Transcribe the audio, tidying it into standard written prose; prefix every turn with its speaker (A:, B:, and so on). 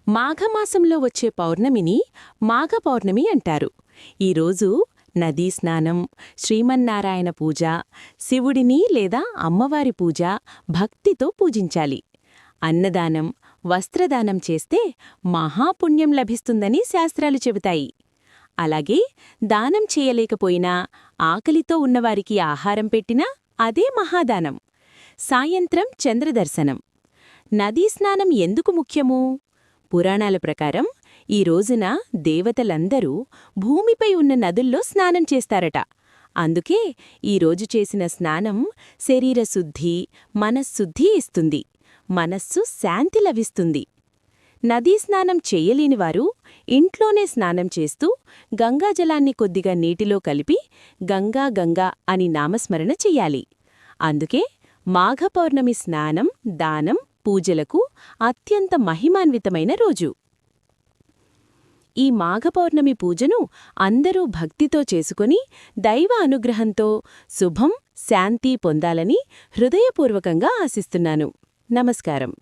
A: మాఘమాసంలో వచ్చే పౌర్ణమిని మాఘ పౌర్ణమి అంటారు. ఈరోజు నదీ స్నానం, శ్రీమన్నారాయణ పూజ, శివుడిని లేదా అమ్మవారి పూజ భక్తితో పూజించాలి. అన్నదానం, వస్త్రదానం చేస్తే మహాపుణ్యం లభిస్తుందని శాస్త్రాలు చెబుతాయి. అలాగే దానం చేయలేకపోయినా ఆకలితో ఉన్నవారికి ఆహారం పెట్టినా అదే మహాదానం. సాయంత్రం చంద్రదర్శనం. నదీ స్నానం ఎందుకు ముఖ్యము? పురాణాల ప్రకారం ఈ రోజున దేవతలందరూ భూమిపై ఉన్న నదుల్లో స్నానం చేస్తారట. అందుకే ఈరోజు చేసిన స్నానం శరీరశుద్ధి, మనశ్శుద్ధి ఇస్తుంది. మనస్సు శాంతి లభిస్తుంది. నదీ స్నానం చెయ్యలేనివారు ఇంట్లోనే స్నానం చేస్తూ గంగాజలాన్ని కొద్దిగా నీటిలో కలిపి గంగా గంగా అని నామస్మరణ చెయ్యాలి. అందుకే మాఘ పౌర్ణమి స్నానం, దానం, పూజలకు అత్యంత మహిమాన్వితమైన రోజు. ఈ మాఘ పౌర్ణమి పూజను అందరూ భక్తితో చేసుకుని దైవ అనుగ్రహంతో శుభం, శాంతి పొందాలని హృదయపూర్వకంగా ఆశిస్తున్నాను. నమస్కారం.